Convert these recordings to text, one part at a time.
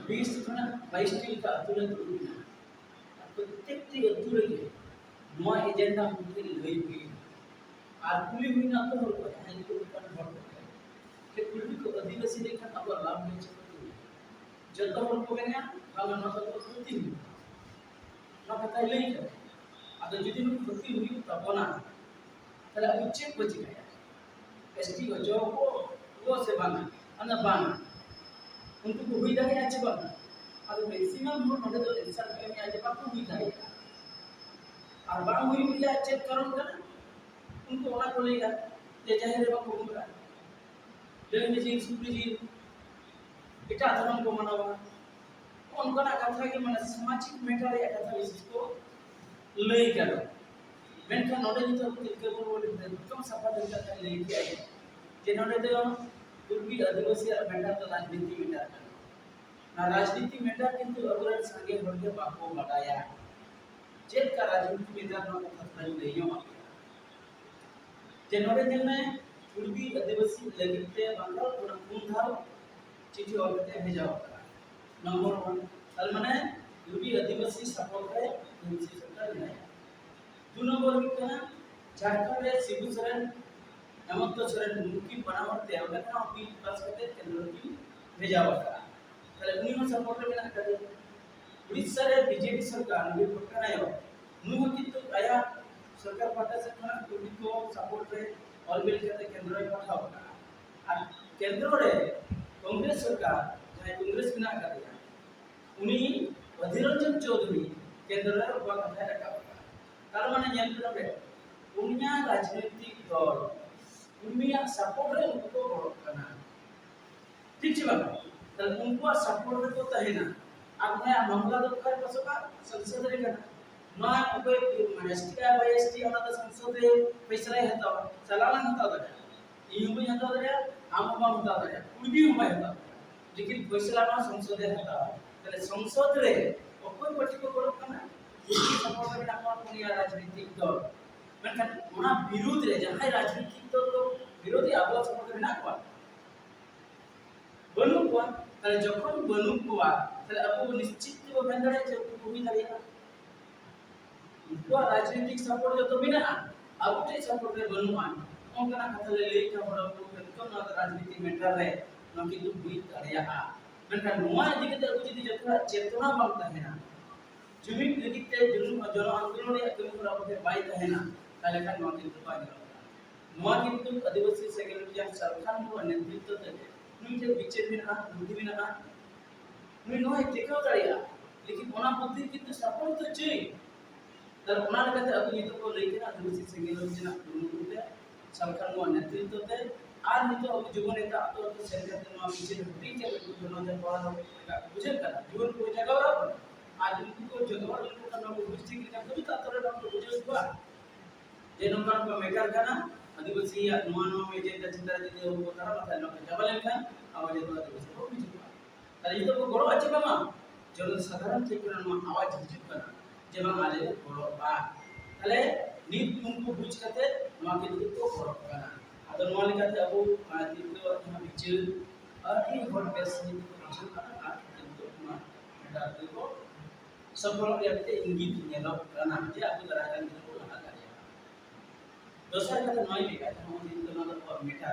20 खना 22 का अतुल दुरुना प्रत्येक टी अतुल के नवा एजेंडा मुझे लई हुई और कुली हुई ना तो हर को है तो kan hor के कुली को आदिवासी देखा अब लाभ नहीं सकते जब हर को मैंने kalau ना तो खुती ना कथा लई कर अगर यदि नु खुती हुई तब ना तले अब चेक बच गया एसटी को जो वो से बना अना बना untuk ko huida ya ci ba adu maximum mo node do insert ke mi aje ba ko huida ya ar ba hui ya check karon kana उनको ona ko lega je jahere ba ko umra लेकिन जी सुप्री जी इटा धर्म को मनावा उनको ना कथा के मन सामाजिक मैटर या कथा विशेष को लई करो मेनका नोडे जी तो के बोल एकदम सफा दिन का लई के आई जे नोडे तो पूर्वी आदिवासी मैटर तो राजनीति मैटर ना राजनीति मैटर किंतु अगर संगे होके बाको बताया जेल का राजनीति मैटर ना कथा नहीं हो जे नोडे दिन में पूर्वी आदिवासी लगिते बांधव पूरा कुंधाव चिठी और के भेजा होता नंबर 1 अल माने पूर्वी आदिवासी सपोर्ट है हिंसी सरकार नहीं 2 नंबर के झारखंड रे शिबू सरन हेमंत सरन मुखी बनावते हैं उन्हें अपील पास करते केंद्र की भेजा होता तले उन्हीं सपोर्ट में ना करे उड़ीसा रे बीजेपी सरकार ने पटना है नु किंतु आया सरकार पाटा से खाना पूर्वी को सपोर्ट रे और बिल कहते केंद्र में पठा होगा और केंद्र रे कांग्रेस सरकार जहां कांग्रेस बिना कर दिया उन्हीं अधीररंजन चौधरी केंद्र रे बा कथा रखा होगा तार माने नियंत्रण रे उन्या राजनीतिक दल उन्या सपोर्ट रे उनको बड़कना ठीक है बाबा तो उनको सपोर्ट रे तो तहेना आपने मामला दो कर पसका संसद रे करना ना कोई एसटी का एसटी वाला तो संसद रे पैसा हेता चलाना हेता दे ई भी हेता दे आम बाम हेता दे पूर्वी हम हेता लेकिन पैसा ना संसद रे हेता तले संसद रे कोई पार्टी को बड़ कना सपोर्ट रे आपन कोनिया राजनीतिक दल मेनखान ओना विरोध रे जहां राजनीतिक दल को विरोधी आबो सपोर्ट रे ना को बनु को तले जखन बनु को तले अब निश्चित वो बेंदरे जे भूमि दारिया उनको राजनीतिक सपोर्ट जो तो बिना अब ते सपोर्ट रे बनुआन ओकना कथा ले का बड़ को ना राजनीति मैटर रे न कि दु हुई दारिया मेनखान नोआ दिके ते जदि जतरा चेतना बनता है ना जुमिन दिके जन आंदोलन रे कमी करा के बाई है ना ताले का नोआ किंतु पानी नोआ किंतु आदिवासी सेक्रेटरी सरकार को नेतृत्व दे नुइते विचार बिना बुद्धि बिना नुइ नोआ टेकाव दारिया लेकिन ओना बुद्धि किंतु सपोर्ट तो चाहिए तर ओना लगते अब ये तो लेके आदिवासी सेक्रेटरी ना दुनुते सरकार को नेतृत्व दे आर नितो अब जीवन नेता तो सेक्रेटरी मा पीछे हटी के जन जन पड़ा का बुझे कर जीवन को जगह आज उनको जगह उनको करना को बुझती कि कभी तातर ना को बुझे हुआ जे नंबर को मेकर करना आदिवासी या नुआनो में जे चिंता दे वो तरह मत ना जबल का आवाज तो आदिवासी को बुझे तर ये तो गड़ो अच्छे मामा जन साधारण ठीक ना आवाज हिजू करना जेमा आले गड़ो बा तले नीत उनको बुझ करते मा के तो गड़ो करना अदर नुआ लेकाते अब आदि तो यहां बिच और ये गड़ बेस नीत को बुझ करना आ तो मा डाल को सफल करते इंगित नेलो करना जे आप तरह का को लगा दिया दोसर का तो नई लेका हम दिन तो ना तो मीठा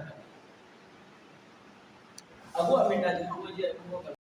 अब मीठा हम जे